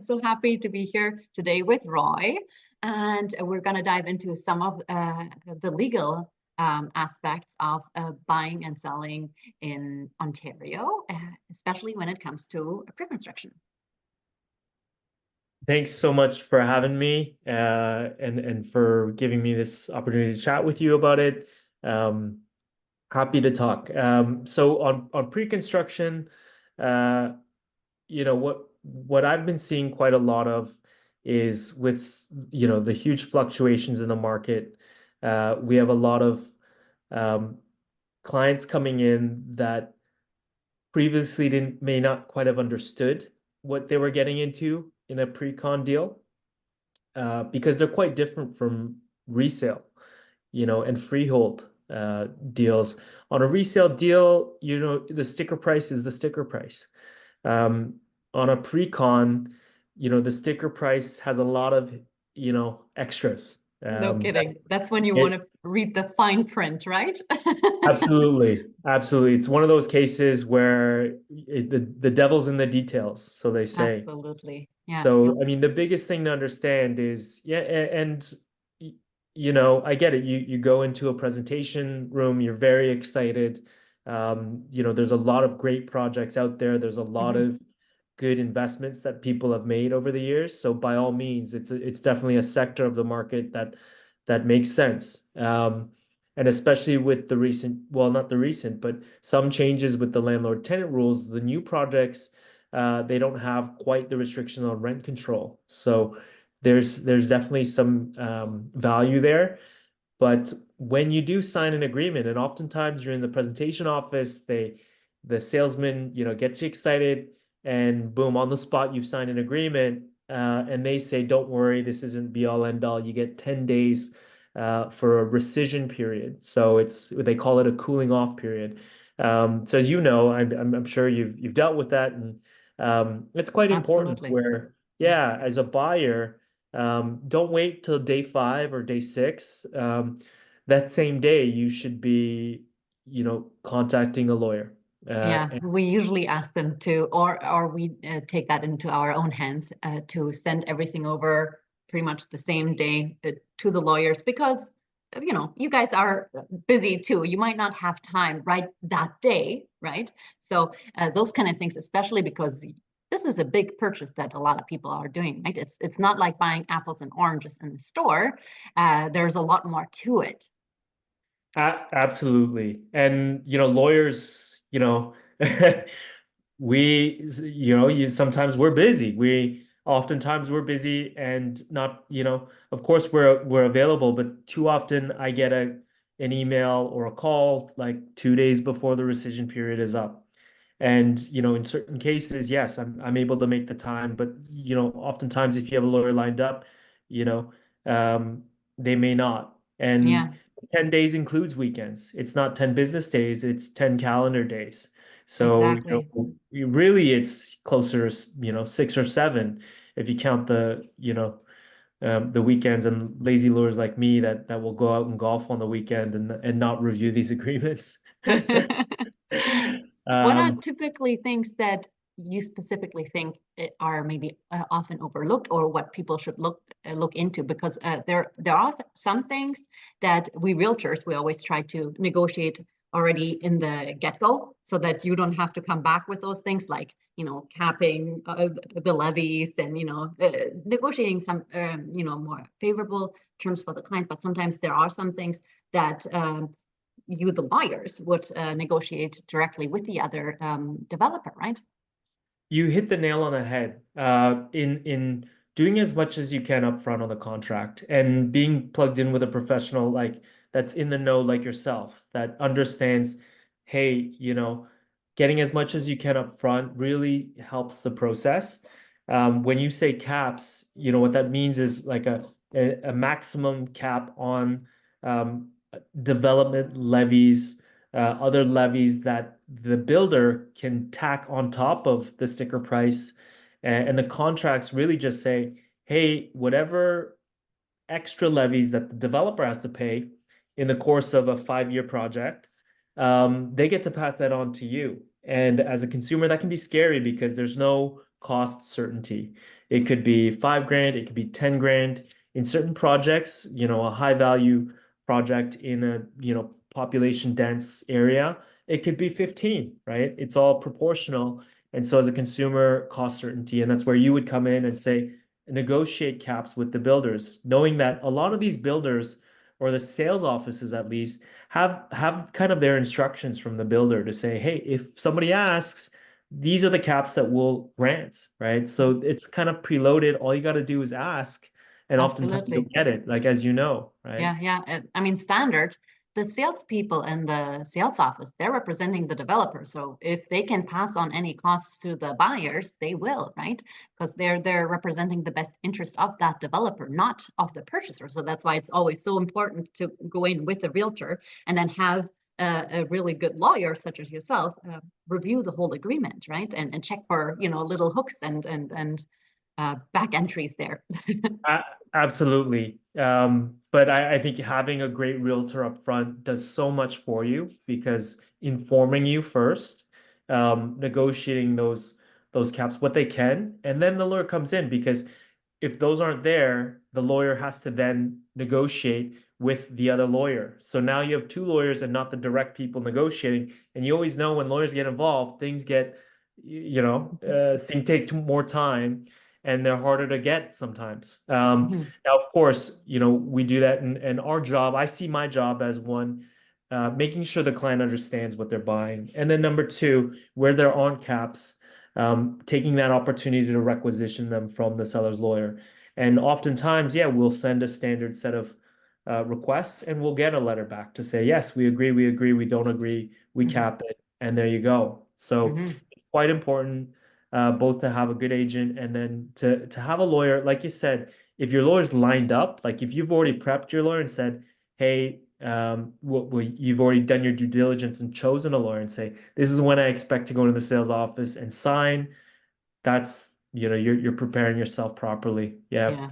so happy to be here today with Roy, and we're going to dive into some of the legal aspects of buying and selling in Ontario, especially when it comes to pre-construction. Thanks so much for having me and for giving me this opportunity to chat with you about it. Happy to talk. So on pre-construction, what I've been seeing quite a lot of is with the huge fluctuations in the market. We have a lot of clients coming in that previously may not quite have understood what they were getting into in a pre-con deal, because they're quite different from resale, and freehold deals. On a resale deal, the sticker price is the sticker price. On a pre-con, the sticker price has a lot of, extras. No kidding. That's when you want to read the fine print, right? Absolutely. Absolutely. It's one of those cases where the devil's in the details, so they say. Absolutely. Yeah. So, I mean, the biggest thing to understand is, and I get it. You go into a presentation room, you're very excited. There's a lot of great projects out there. There's a lot of good investments that people have made over the years. So by all means, it's definitely a sector of the market that makes sense. And especially with the recent, well, not the recent, but some changes with the landlord-tenant rules, the new projects, they don't have quite the restriction on rent control. So there's definitely some value there. But when you do sign an agreement, and oftentimes you're in the presentation office, the salesman, gets you excited, and boom, on the spot, you've signed an agreement, and they say, don't worry, this isn't be all end all. You get 10 days for a rescission period. So they call it a cooling off period. So as I'm sure you've dealt with that, and it's quite important. Absolutely. Where, yeah, as a buyer, don't wait till day 5 or day 6. That same day, you should be, contacting a lawyer. Yeah, we usually ask them to, or we take that into our own hands to send everything over pretty much the same day to the lawyers, because you guys are busy too. You might not have time right that day, right? So those kind of things, especially because this is a big purchase that a lot of people are doing, right? It's not like buying apples and oranges in the store. There's a lot more to it. Absolutely. And, lawyers, sometimes we're busy. Oftentimes we're busy and not, of course we're available, but too often I get an email or a call like 2 days before the rescission period is up. And, in certain cases, yes, I'm able to make the time, but, oftentimes if you have a lawyer lined up, they may not. And Yeah. 10 days includes weekends. It's not 10 business days, it's 10 calendar days. So, Exactly. really it's closer, 6 or 7 if you count the weekends, and lazy lawyers like me that will go out and golf on the weekend and not review these agreements. What are typically things that you specifically think are maybe often overlooked, or what people should look into? Because there are some things that we realtors, we always try to negotiate already in the get-go, so that you don't have to come back with those things like capping the levies and negotiating some more favorable terms for the client. But sometimes there are some things that you, the lawyers, would negotiate directly with the other developer, right? You hit the nail on the head. In doing as much as you can upfront on the contract, and being plugged in with a professional like that's in the know like yourself, that understands, hey, getting as much as you can upfront really helps the process. When you say caps, what that means is like a maximum cap on development levies, other levies that the builder can tack on top of the sticker price. And the contracts really just say, hey, whatever extra levies that the developer has to pay in the course of a 5-year project, they get to pass that on to you. And as a consumer, that can be scary because there's no cost certainty. It could be 5 grand, it could be 10 grand. In certain projects, a high value project in a, population dense area, it could be 15, right? It's all proportional. And so as a consumer, cost certainty, and that's where you would come in and say, negotiate caps with the builders, knowing that a lot of these builders or the sales offices at least have kind of their instructions from the builder to say, hey, if somebody asks, these are the caps that we'll grant, right? So it's kind of preloaded. All you got to do is ask, and oftentimes you'll Absolutely. get it, like as you know, right? Yeah, yeah. I mean, standard, the salespeople in the sales office, they're representing the developer. So if they can pass on any costs to the buyers, they will, right? Because they're representing the best interest of that developer, not of the purchaser. So that's why it's always so important to go in with a realtor and then have a really good lawyer such as yourself review the whole agreement, right? And check for, little hooks and back entries there. Absolutely. But I think having a great realtor up front does so much for you because informing you first, negotiating those caps, what they can, and then the lawyer comes in because if those aren't there, the lawyer has to then negotiate with the other lawyer. So now you have two lawyers and not the direct people negotiating. And you always know when lawyers get involved, things get, things take more time and they're harder to get sometimes. Mhm. Now, of course, we do that, and our job, I see my job as one, making sure the client understands what they're buying, and then number two, where they're on caps, taking that opportunity to requisition them from the seller's lawyer, and oftentimes, yeah, we'll send a standard set of requests, and we'll get a letter back to say, yes, we agree, we don't agree, we Mhm. cap it, and there you go. So Mhm. it's quite important both to have a good agent and then to have a lawyer. Like you said, if your lawyer's lined up, like if you've already prepped your lawyer and said, hey, you've already done your due diligence and chosen a lawyer and say, this is when I expect to go to the sales office and sign, that's, you're preparing yourself properly. Yeah. Yeah,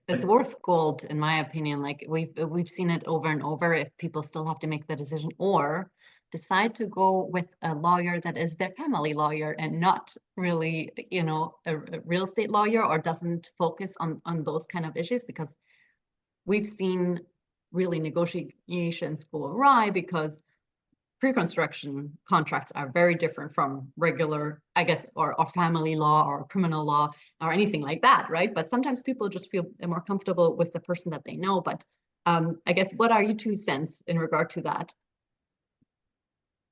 it's worth gold in my opinion. Like we've seen it over and over if people still have to make the decision or decide to go with a lawyer that is their family lawyer and not really, a real estate lawyer or doesn't focus on those kind of issues because we've seen really negotiations go awry because pre-construction contracts are very different from regular, I guess, or family law or criminal law or anything like that, right? But sometimes people just feel more comfortable with the person that they know. But I guess what are your 2 cents in regard to that?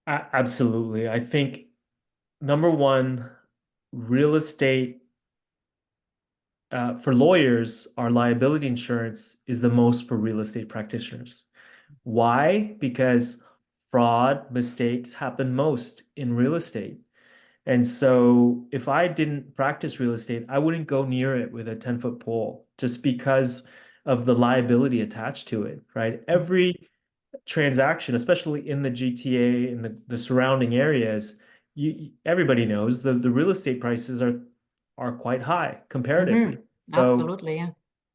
Absolutely. I think number one, real estate for lawyers, our liability insurance is the most for real estate practitioners. Why? Because fraud, mistakes happen most in real estate. And so if I didn't practice real estate, I wouldn't go near it with a 10-foot pole just because of the liability attached to it, right? Every transaction, especially in the GTA and the surrounding areas, everybody knows the real estate prices are quite high comparatively. So Absolutely, yeah.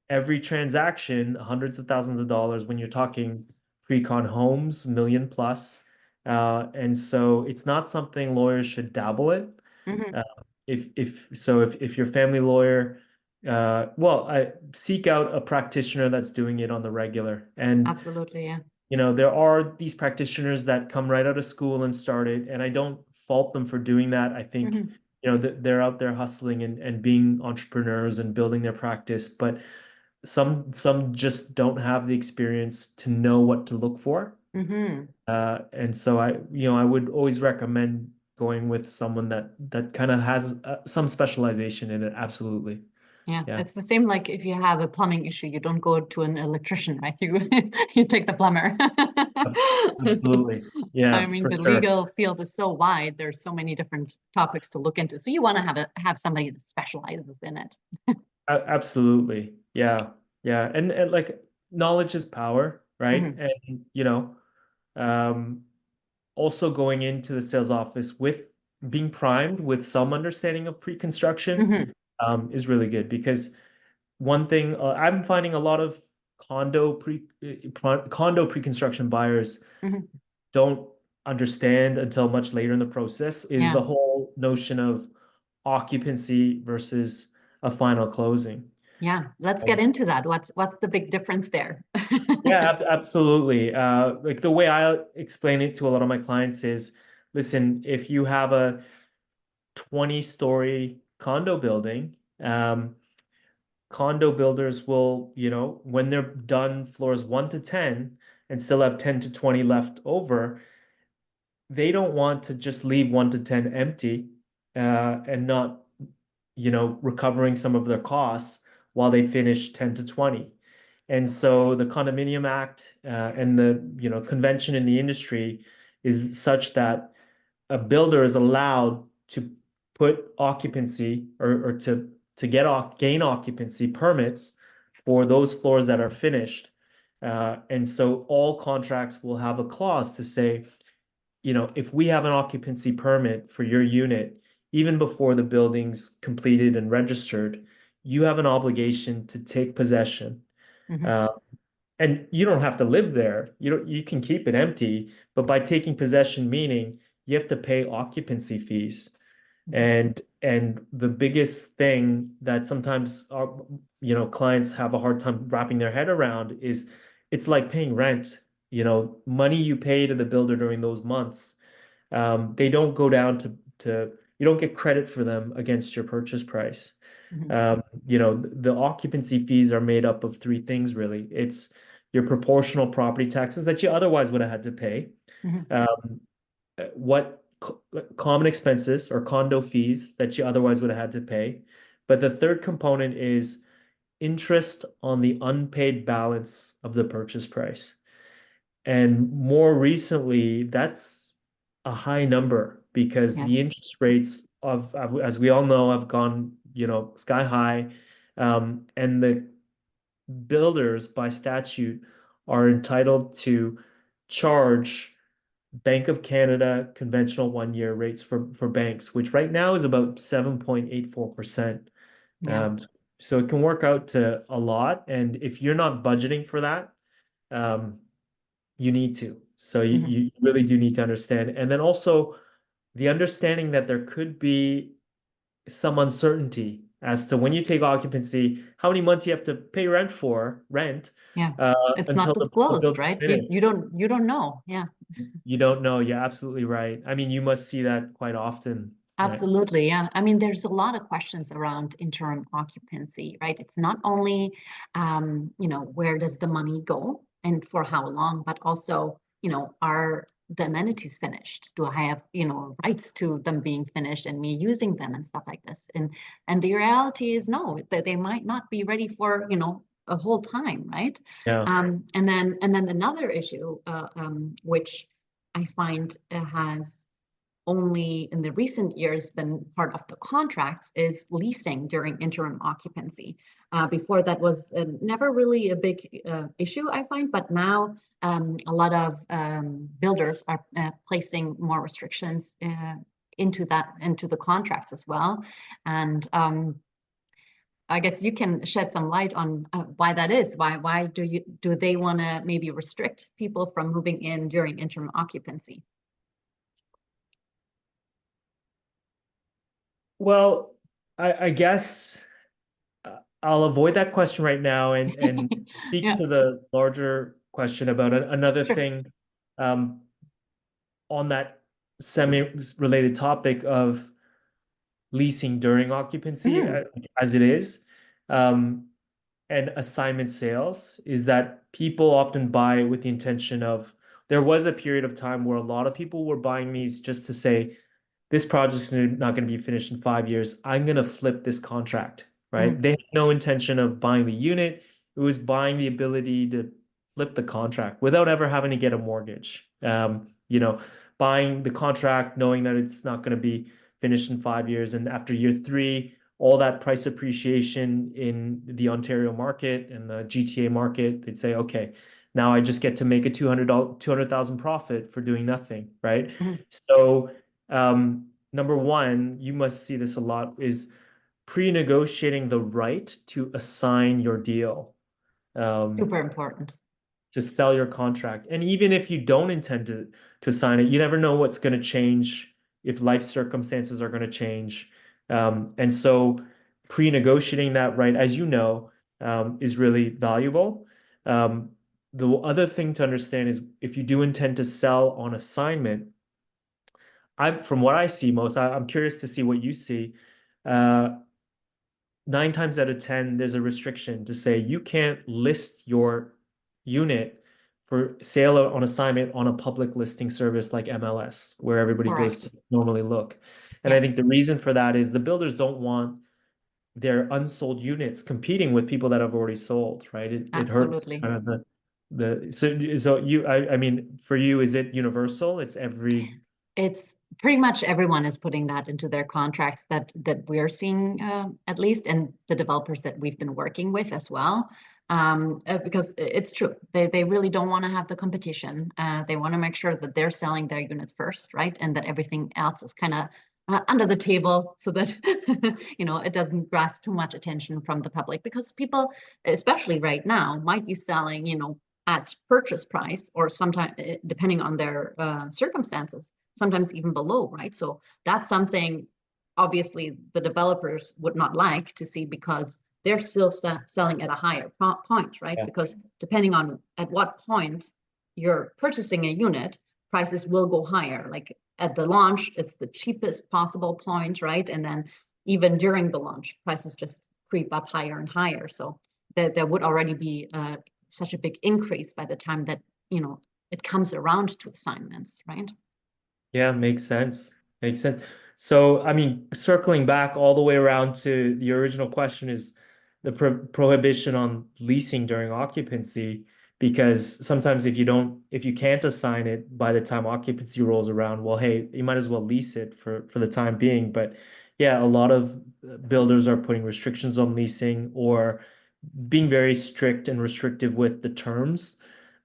every transaction, hundreds of thousands of dollars when you're talking pre-con homes, million plus. And so it's not something lawyers should dabble in. Hmm. Uh, if your family lawyer, well, I seek out a practitioner that's doing it on the regular. And Absolutely, yeah. there are these practitioners that come right out of school and start it, and I don't fault them for doing that. I think, Hmm. they're out there hustling and being entrepreneurs and building their practice, but some just don't have the experience to know what to look for. Hmm. And so I would always recommend going with someone that kind of has some specialization in it. Absolutely. Yeah, Yeah. it's the same like if you have a plumbing issue, you don't go to an electrician, right? You you take the plumber. Absolutely. I Yeah, mean, for the sure. legal field is so wide. There's so many different topics to look into. So you want to have somebody that specializes in it. Absolutely. Yeah. Yeah. And like knowledge is power, right? Hmm. And um also going into the sales office with being primed with some understanding of pre-construction Hmm. is really good because one thing I'm finding a lot of condo pre-construction buyers Hmm. don't understand until much later in the process is Yeah. the whole notion of occupancy versus a final closing. Yeah, let's get into that. What's the big difference there? Yeah, absolutely. Like the way I explain it to a lot of my clients is, listen, if you have a 20-story condo building, condo builders will, when they're done floors 1 to 10 and still have 10 to 20 left over, they don't want to just leave 1 to 10 empty and not, recovering some of their costs while they finish 10 to 20. And so the Condominium Act and the, convention in the industry is such that a builder is allowed to put occupancy or to gain occupancy permits for those floors that are finished. And so all contracts will have a clause to say, if we have an occupancy permit for your unit, even before the building's completed and registered, you have an obligation to take possession. Mhm, And you don't have to live there. You can keep it empty, but by taking possession, meaning you have to pay occupancy fees. mhm, And the biggest thing that sometimes our, clients have a hard time wrapping their head around is it's like paying rent. Money you pay to the builder during those months, they don't go down to you don't get credit for them against your purchase price. mhm, The occupancy fees are made up of three things, really. It's your proportional property taxes that you otherwise would have had to pay. mhm. Um, what common expenses or condo fees that you otherwise would have had to pay. But the third component is interest on the unpaid balance of the purchase price. And more recently, that's a high number because Yes. the interest rates as we all know, have gone, sky high. And the builders by statute are entitled to charge Bank of Canada conventional 1-year rates for banks, which right now is about 7.84%. Yeah. Um, so it can work out to a lot. And if you're not budgeting for that, um, you need to. So Mhm, you really do need to understand. And then also the understanding that there could be some uncertainty as to when you take occupancy, how many months you have to pay rent, yeah. It's not until the disclosed, building's right? finished. You don't know. Yeah. You don't know. You're absolutely right. I mean, you must see that quite often, right? Absolutely, yeah. I mean, there's a lot of questions around interim occupancy, right? It's not only, where does the money go and for how long, but also, are the amenities finished? Do I have, rights to them being finished and me using them and stuff like this? And the reality is no, that they might not be ready for, a whole time, right? Yeah. And then another issue, which I find has only in the recent years been part of the contracts is leasing during interim occupancy. Before that was never really a big issue, I find, but now a lot of builders are placing more restrictions into the contracts as well. And I guess you can shed some light on why that is. Why do they want to maybe restrict people from moving in during interim occupancy? Well, I guess I'll avoid that question right now and speak Yeah, to the larger question about another sure. thing um, on that semi-related topic of leasing during occupancy Mhm. as it is. And assignment sales is that people often buy with the intention of there was a period of time where a lot of people were buying these just to say, this project's not going to be finished in 5 years. I'm going to flip this contract, right? Mhm. They had no intention of buying the unit. It was buying the ability to flip the contract without ever having to get a mortgage. Buying the contract, knowing that it's not going to be finished in 5 years. And after year three, all that price appreciation in the Ontario market and the GTA market, they'd say, okay, now I just get to make a $200,000 profit for doing nothing, right? Mhm. So number one, you must see this a lot, is pre-negotiating the right to assign your deal, um, Super important. to sell your contract. And even if you don't intend to sign it, you never know what's going to change, if life circumstances are going to change. And so pre-negotiating that right, as you know, is really valuable. The other thing to understand is if you do intend to sell on assignment, from what I see most, I'm curious to see what you see. 9 times out of 10, there's a restriction to say you can't list your unit for sale on assignment on a public listing service like MLS, where everybody goes to Correct. normally look. And I Yes, think the reason for that is the builders don't want their unsold units competing with people that have already sold, right? It hurts absolutely. kind of so you I mean for you, is it universal? It's every It's pretty much everyone is putting that into their contracts that we're seeing, at least, and the developers that we've been working with as well. Because it's true, they really don't want to have the competition. They want to make sure that they're selling their units first, right? And that everything else is kind of under the table so that it doesn't grasp too much attention from the public, because people, especially right now, might be selling, at purchase price, or sometimes, depending on their circumstances, sometimes even below, right? So that's something obviously the developers would not like to see, because they're still selling at a higher point, right? yeah. Because depending on at what point you're purchasing a unit, prices will go higher. Like at the launch, it's the cheapest possible point, right? And then even during the launch, prices just creep up higher and higher. So there would already be such a big increase by the time that, it comes around to assignments, right? Yeah, makes sense. Makes sense. So, I mean, circling back all the way around to the original question is the prohibition on leasing during occupancy, because sometimes if you can't assign it by the time occupancy rolls around, well, hey, you might as well lease it for the time being. But yeah, a lot of builders are putting restrictions on leasing or being very strict and restrictive with the terms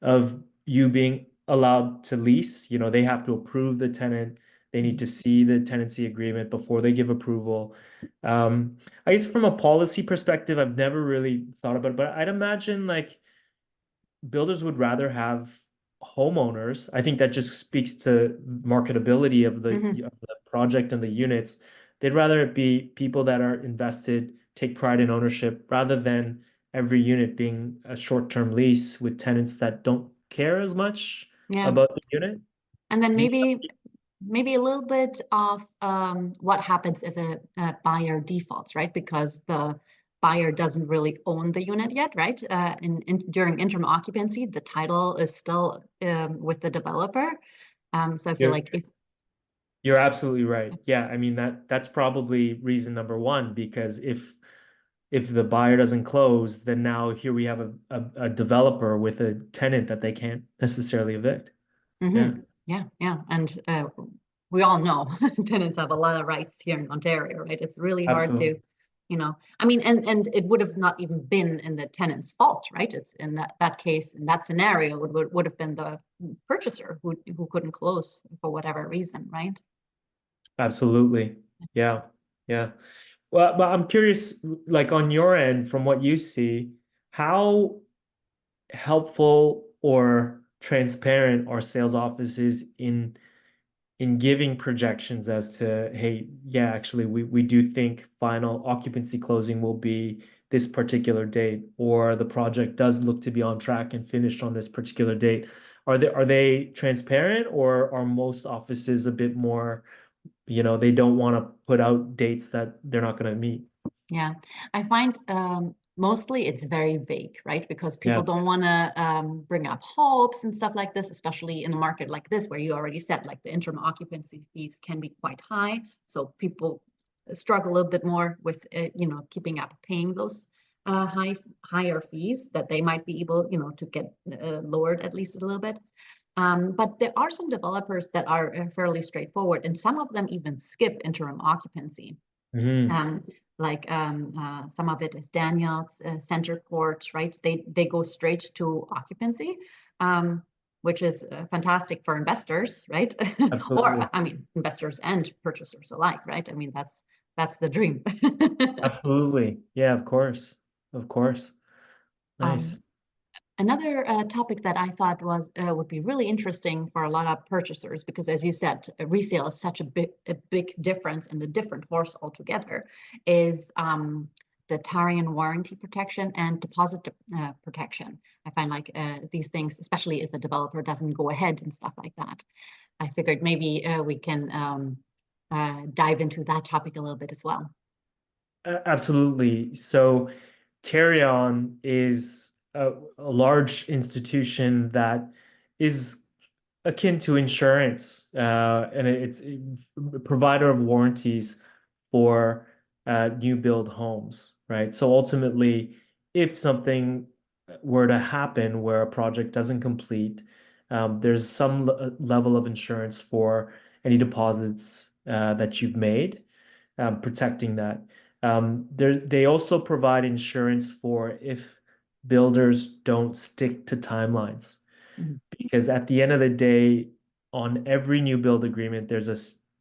of you being allowed to lease. They have to approve the tenant. They need to see the tenancy agreement before they give approval. I guess from a policy perspective, I've never really thought about it, but I'd imagine like builders would rather have homeowners. I think that just speaks to marketability of Mm-hmm. the project and the units. They'd rather it be people that are invested, take pride in ownership, rather than every unit being a short-term lease with tenants that don't care as much Yeah. about the unit. And then Do you- maybe a little bit of what happens if a buyer defaults, right? Because the buyer doesn't really own the unit yet, right? During interim occupancy, the title is still with the developer. So I feel You're like if you're absolutely right. Yeah, I mean that's probably reason number one, because if the buyer doesn't close, then now here we have a developer with a tenant that they can't necessarily evict. Yeah, yeah, and we all know tenants have a lot of rights here in Ontario, right? It's really hard to, absolutely. I mean, and it would have not even been in the tenant's fault, right? It's in that case, in that scenario, it would have been the purchaser who couldn't close for whatever reason, right? Absolutely. Yeah. Yeah. Well, but I'm curious, like on your end, from what you see, how helpful or transparent are sales offices in giving projections as to, hey, yeah, actually, we do think final occupancy closing will be this particular date, or the project does look to be on track and finished on this particular date. Are they transparent, or are most offices a bit more, they don't want to put out dates that they're not going to meet? Yeah, I find mostly it's very vague, right? Because people Yeah. don't want to bring up hopes and stuff like this, especially in a market like this, where you already said like the interim occupancy fees can be quite high. So people struggle a little bit more with, keeping up paying those higher fees that they might be able, to get lowered at least a little bit. But there are some developers that are fairly straightforward, and some of them even skip interim occupancy. Hmm. um, like some of it is Daniel's Center Court, right? They go straight to occupancy, which is fantastic for investors, right? Absolutely. Or I mean, investors and purchasers alike, right? I mean, that's the dream. Absolutely. Yeah, of course. Of course. Um, Nice. Another topic that I thought was would be really interesting for a lot of purchasers, because as you said, resale is such a big difference and a different horse altogether, is the Tarion warranty protection and deposit protection. I find like these things, especially if a developer doesn't go ahead and stuff like that. I figured maybe we can dive into that topic a little bit as well. Absolutely. So Tarion is a large institution that is akin to insurance, and it's a provider of warranties for new build homes, right? So ultimately, if something were to happen where a project doesn't complete, there's some level of insurance for any deposits that you've made, protecting that. They also provide insurance for if builders don't stick to timelines. Mhm. Because at the end of the day, on every new build agreement, there's a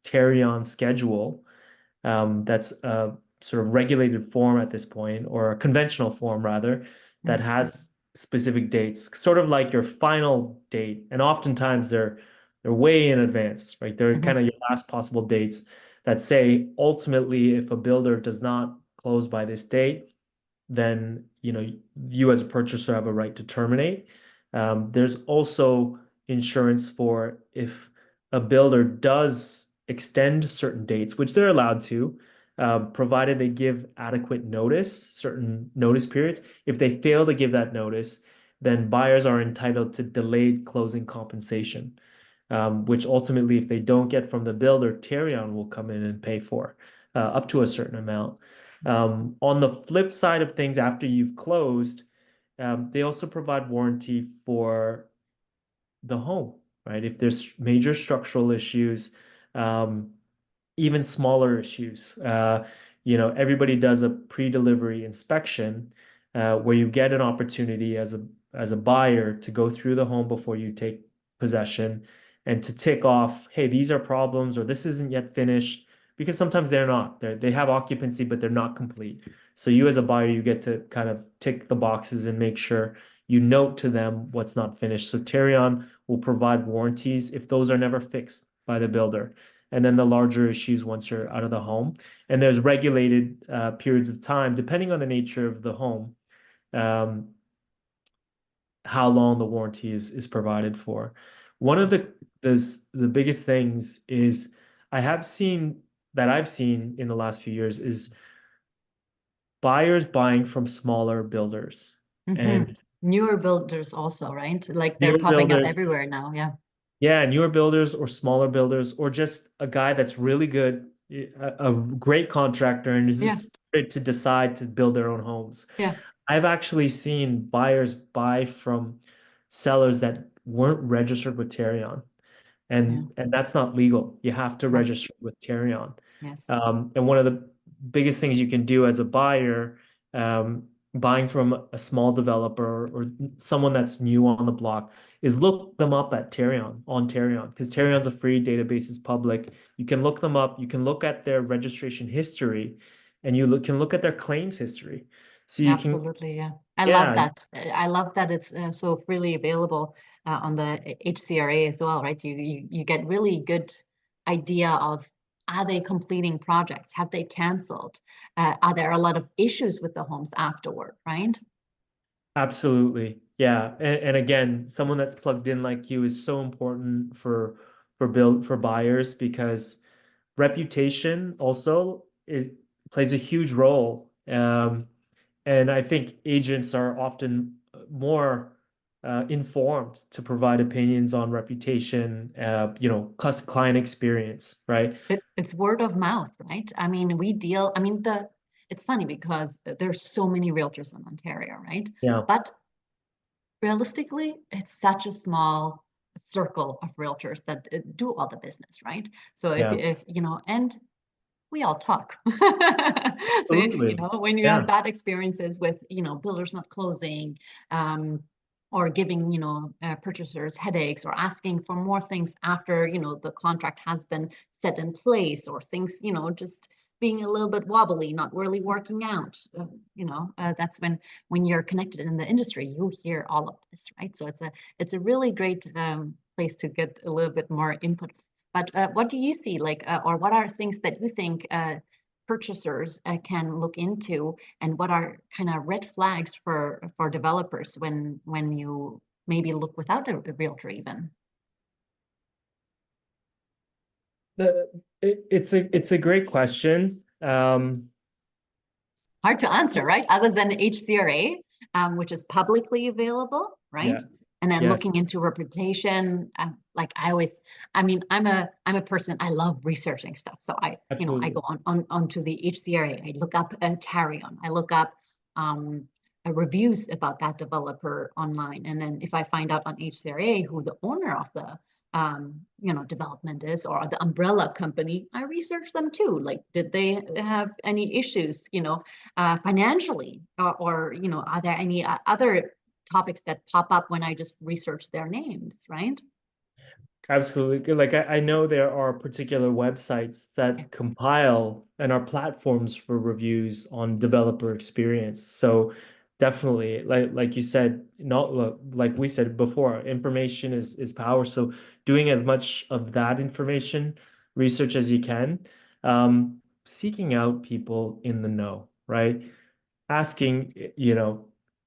Tarion schedule that's a sort of regulated form at this point, or a conventional form rather, that Mhm. has specific dates, sort of like your final date. And oftentimes they're way in advance, right? They're kind Mhm. of your last possible dates that say ultimately if a builder does not close by this date, then you as a purchaser have a right to terminate. There's also insurance for if a builder does extend certain dates, which they're allowed to, provided they give adequate notice, certain notice periods. If they fail to give that notice, then buyers are entitled to delayed closing compensation, which ultimately, if they don't get from the builder, Tarion will come in and pay for up to a certain amount. On the flip side of things, after you've closed, they also provide warranty for the home, right? If there's major structural issues, um, even smaller issues, everybody does a pre-delivery inspection where you get an opportunity as a buyer to go through the home before you take possession and to tick off, hey, these are problems or this isn't yet finished, because sometimes they're not. They have occupancy, but they're not complete. So you as a buyer, you get to kind of tick the boxes and make sure you note to them what's not finished. So Tarion will provide warranties if those are never fixed by the builder, and then the larger issues once you're out of the home. And there's regulated periods of time, depending on the nature of the home, um, how long the warranty is provided for. One of the biggest things is I've seen in the last few years is buyers buying from smaller builders Mhm. and Newer builders also, right? Like they're newer popping up builders. everywhere now. Yeah. Yeah, newer builders or smaller builders, or just a guy that's really good, a great contractor, and is Yeah. just started to decide to build their own homes. Yeah. I've actually seen buyers buy from sellers that weren't registered with Tarion, Yeah. and that's not legal. You have to Yeah. register with Tarion. Yes. And one of the biggest things you can do as a buyer, buying from a small developer or someone that's new on the block, is look them up at Tarion, on Tarion, because Tarion's a free database, it's public. You can look them up, you can look at their registration history, and can look at their claims history. So you can, Absolutely. Yeah. I love yeah, that. I love that it's so freely available on the HCRA as well, right? You get really good idea of, are they completing projects? Have they canceled? Are there a lot of issues with the homes afterward, right? absolutely. Yeah. And again, someone that's plugged in like you is so important for buyers, because reputation also plays a huge role. And I think agents are often more informed to provide opinions on reputation, client experience, right? It's word of mouth, right? I mean, it's funny because there's so many realtors in Ontario, right? Yeah. But realistically, it's such a small circle of realtors that do all the business, right? So Yeah. if and we all talk. So, Absolutely. when you have Yeah. bad experiences with, builders not closing, or giving, purchasers headaches or asking for more things after, the contract has been set in place, or things, just being a little bit wobbly, not really working out. That's when you're connected in the industry, you hear all of this, right? So it's a really great place to get a little bit more input. But what do you see, like, or what are things that you think purchasers can look into, and what are kind of red flags for developers when you maybe look without a realtor even? It's a great question. Hard to answer, right? Other than HCRA, which is publicly available, right? Yeah. And then Yes. looking into reputation, like I'm a person, I love researching stuff. So I Absolutely. go onto the HCRA, I look up Tarion, I look up reviews about that developer online. And then if I find out on HCRA who the owner of the development is, or the umbrella company, I research them too. Like, did they have any issues, financially, or are there any other topics that pop up when I just research their names, right? Absolutely. Like I know there are particular websites that compile and are platforms for reviews on developer experience. So definitely, like you said, not like we said before, information is power. So doing as much of that information research as you can, seeking out people in the know, right? Asking,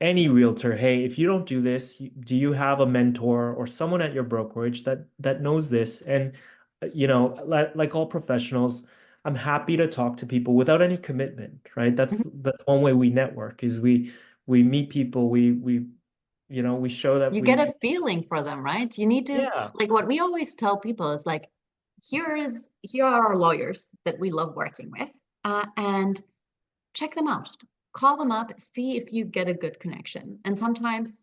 any realtor, hey, if you don't do this, do you have a mentor or someone at your brokerage that knows this? And like all professionals, I'm happy to talk to people without any commitment, right? That's Mhm. that's one way we network is we meet people, we show that You get a feeling for them, right? You need to, yeah. like, what we always tell people is like, here are our lawyers that we love working with, and check them out. Call them up, see if you get a good connection. And sometimes,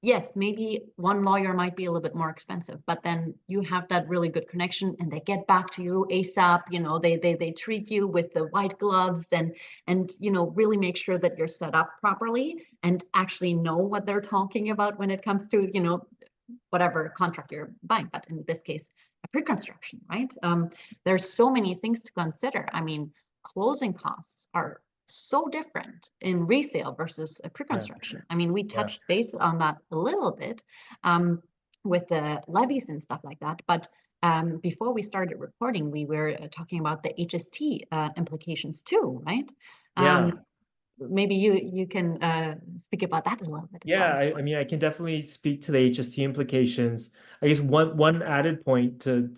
yes, maybe one lawyer might be a little bit more expensive, but then you have that really good connection and they get back to you ASAP. They treat you with the white gloves, and really make sure that you're set up properly and actually know what they're talking about when it comes to, whatever contract you're buying. But in this case, a pre-construction, right? There's so many things to consider. I mean, closing costs are so different in resale versus a pre-construction. I mean, we touched base on that a little bit with the levies and stuff like that. But before we started recording, we were talking about the HST implications too, right? Yeah. Maybe you can speak about that a little bit as Yeah, well. I mean, I can definitely speak to the HST implications. I guess one added point to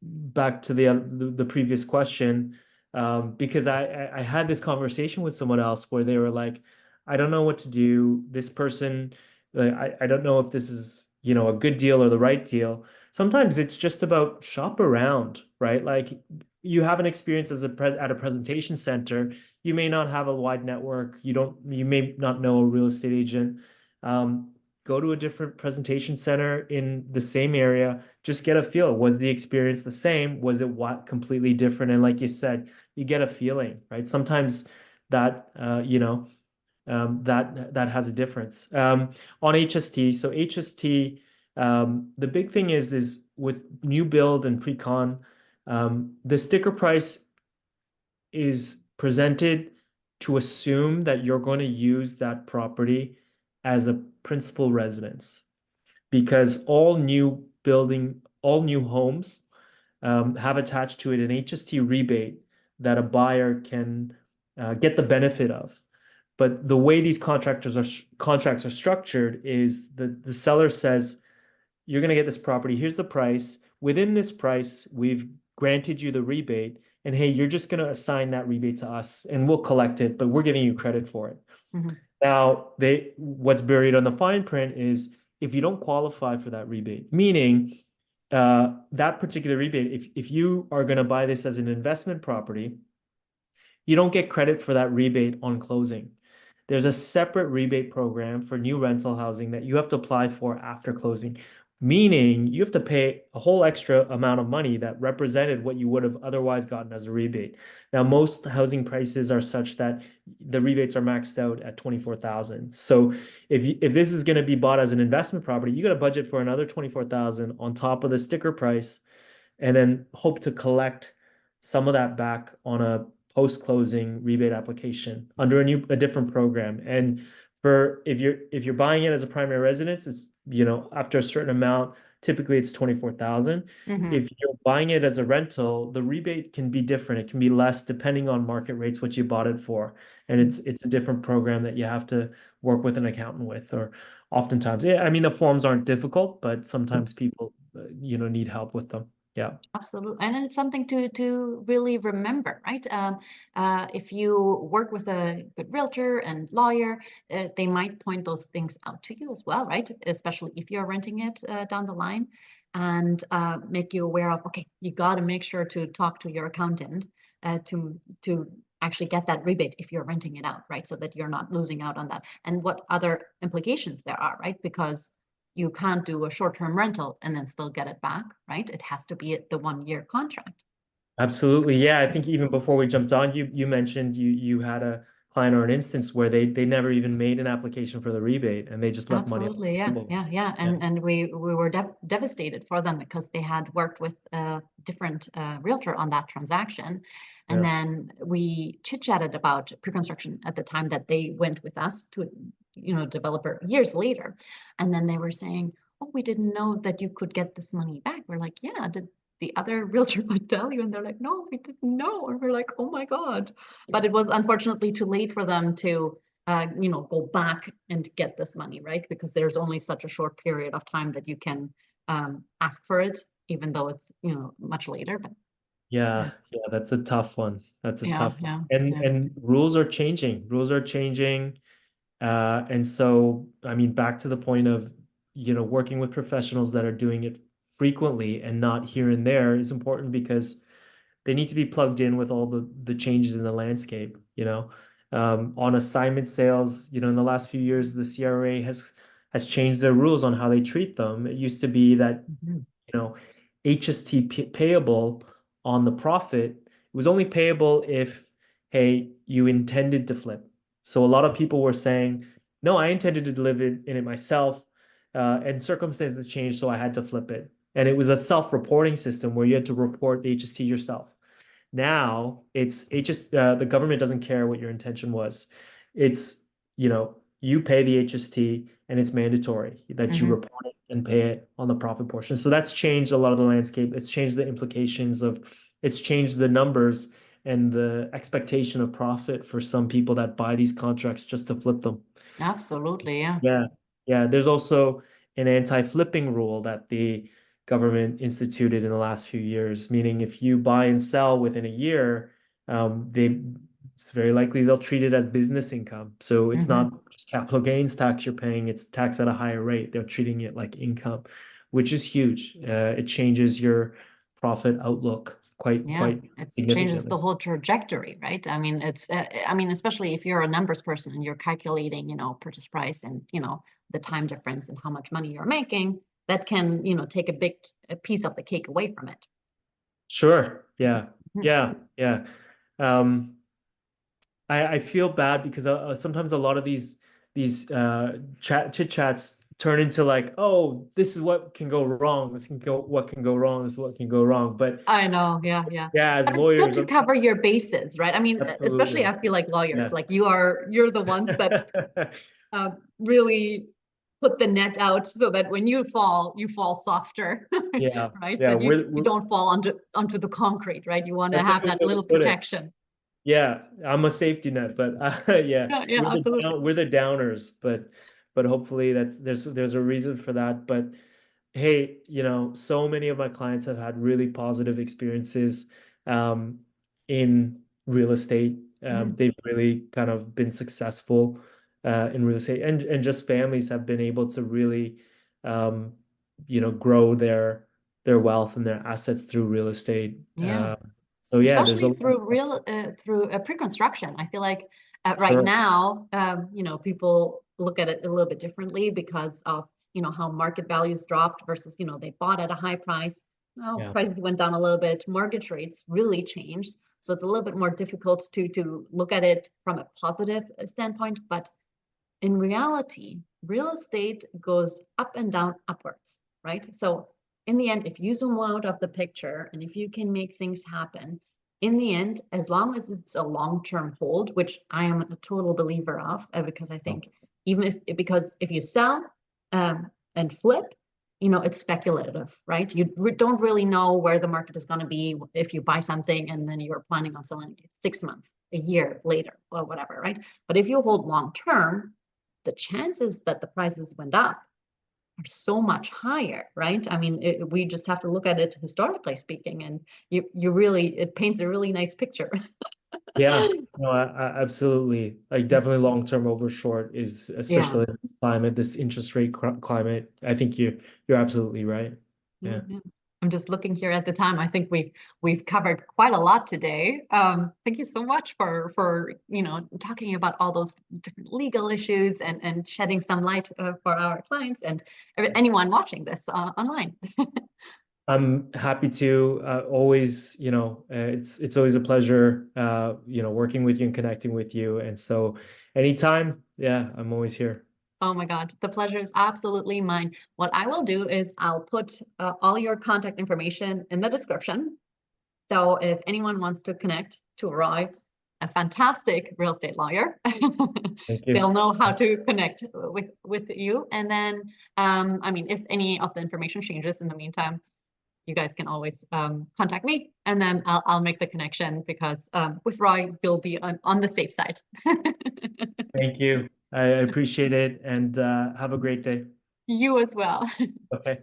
back to the previous question, because I had this conversation with someone else where they were like, I don't know what to do. This person, like, I don't know if this is, a good deal or the right deal. Sometimes it's just about shop around, right? Like you have an experience at a presentation center. You may not have a wide network. You may not know a real estate agent. Um, Go to a different presentation center in the same area. Just get a feel. Was the experience the same? Was it what completely different? And like you said, you get a feeling, right? Sometimes that that has a difference. On HST, so HST, the big thing is with new build and pre-con, the sticker price is presented to assume that you're going to use that property as a principal residence because all new homes have attached to it an HST rebate that a buyer can get the benefit of. But the way these contracts are structured is the seller says, you're going to get this property. Here's the price. Within this price, we've granted you the rebate. And hey, you're just going to assign that rebate to us and we'll collect it, but we're giving you credit for it. Mhm. Now, what's buried on the fine print is if you don't qualify for that rebate, meaning that particular rebate, if you are going to buy this as an investment property, you don't get credit for that rebate on closing. There's a separate rebate program for new rental housing that you have to apply for after closing, meaning you have to pay a whole extra amount of money that represented what you would have otherwise gotten as a rebate. Now, most housing prices are such that the rebates are maxed out at 24,000. So if this is going to be bought as an investment property, you got to budget for another 24,000 on top of the sticker price and then hope to collect some of that back on a post-closing rebate application under a different program. And for if you're buying it as a primary residence, it's, you know, after a certain amount, typically it's 24,000. Mhm. If you're buying it as a rental, the rebate can be different. It can be less depending on market rates, what you bought it for. And it's a different program that you have to work with an accountant with, or oftentimes, yeah, I mean, the forms aren't difficult, but sometimes people, you know, need help with them. Yeah. Absolutely, and it's something to really remember, right? If you work with a good realtor and lawyer, they might point those things out to you as well, right? Especially if you're renting it down the line, and make you aware of, okay, you got to make sure to talk to your accountant to actually get that rebate if you're renting it out, right? So that you're not losing out on that, and what other implications there are, right? Because you can't do a short-term rental and then still get it back, right? It has to be the 1-year contract. Absolutely. Yeah, I think even before we jumped on, you mentioned you had a client or an instance where they never even made an application for the rebate and they just left money on Absolutely, the yeah, table. yeah, yeah. Yeah. And we were devastated for them because they had worked with a different realtor on that transaction. And Yeah. then we chit-chatted about pre-construction at the time that they went with us to, you know, developer years later. And then they were saying, oh, we didn't know that you could get this money back. We're like, yeah, did the other realtor not tell you? And they're like, no, we didn't know. And we're like, oh my God. But it was unfortunately too late for them to you know, go back and get this money, right? Because there's only such a short period of time that you can ask for it, even though it's, you know, much later. But Yeah, yeah, that's a tough one. That's a yeah, tough one. yeah, And yeah. and rules are changing. Rules are changing. And so, I mean, back to the point of, you know, working with professionals that are doing it frequently and not here and there is important because they need to be plugged in with all the changes in the landscape, you know. On assignment sales, you know, in the last few years, the CRA has changed their rules on how they treat them. It used to be that, Mhm. you know, HST payable on the profit, it was only payable if, hey, you intended to flip. So a lot of people were saying, no, I intended to live in it myself, and circumstances changed, so I had to flip it. And it was a self-reporting system where you had to report the HST yourself. Now it's the government doesn't care what your intention was. It's, you know, you pay the HST and it's mandatory that you Mhm. report it and pay it on the profit portion. So that's changed a lot of the landscape. It's changed the implications of, it's changed the numbers and the expectation of profit for some people that buy these contracts just to flip them. Absolutely, yeah. Yeah. Yeah. There's also an anti-flipping rule that the government instituted in the last few years, meaning if you buy and sell within a year, it's very likely they'll treat it as business income. So it's Mhm. not just capital gains tax you're paying, it's tax at a higher rate. They're treating it like income, which is huge. It changes your profit outlook Yeah, quite it changes significantly. the whole trajectory, right? I mean, I mean, especially if you're a numbers person and you're calculating, you know, purchase price and, you know, the time difference and how much money you're making, that can, you know, take a piece of the cake away from it. Sure. Yeah. Mhm. Yeah. Yeah. Um, I feel bad because sometimes a lot of these chit chats turn into like, oh, this is what can go wrong. This can go what can go wrong. This is what can go wrong. But I know, yeah, yeah. yeah, as But it's good lawyers, to cover your bases, right? I mean, especially absolutely. I feel like lawyers, Yeah. like you're the ones that really put the net out so that when you fall softer, Yeah. right? Yeah. That you don't fall onto the concrete, right? You want to That's a have good that way to little put it. protection. Yeah, I'm a safety net, but yeah, Yeah, yeah, absolutely. we're the downers, but hopefully there's a reason for that. But hey, you know, so many of my clients have had really positive experiences um, in real estate. Mhm. They've really kind of been successful in real estate, and just families have been able to really, um, you know, grow their wealth and their assets through real estate. Yeah. So yeah, there's a Especially lot through of through pre-construction. I feel like right sure. now, you know, people look at it a little bit differently because of, you know, how market values dropped versus, you know, they bought at a high price. Now Yeah. prices went down a little bit, mortgage rates really changed. So it's a little bit more difficult to look at it from a positive standpoint. But in reality, real estate goes up and down upwards, right? So in the end, if you zoom out of the picture and if you can make things happen, in the end, as long as it's a long-term hold, which I am a total believer of, because I think because if you sell and flip, it's speculative, right? You don't really know where the market is going to be if you buy something and then you're planning on selling it 6 months, a year later, or whatever, right? But if you hold long-term, the chances that the prices went up are so much higher, right? I mean, we just have to look at it historically speaking, and it paints a really nice picture. Yeah, no, absolutely. Like definitely long-term over short is, Yeah. especially in this climate, this interest rate climate. I think you're absolutely right. Yeah. Mhm. I'm just looking here at the time. I think we've covered quite a lot today. Thank you so much for talking about all those different legal issues and shedding some light for our clients and anyone watching this online. I'm happy to always, it's always a pleasure, working with you and connecting with you. And so anytime, yeah, I'm always here. Oh my God, the pleasure is absolutely mine. What I will do is I'll put all your contact information in the description. So if anyone wants to connect to Roy, a fantastic real estate lawyer, Thank they'll you. know how to connect with you. And then, I mean, if any of the information changes in the meantime, you guys can always contact me, and then I'll make the connection because with Roy, you'll be on the safe side. Thank you. I appreciate it, and have a great day. You as well. Okay.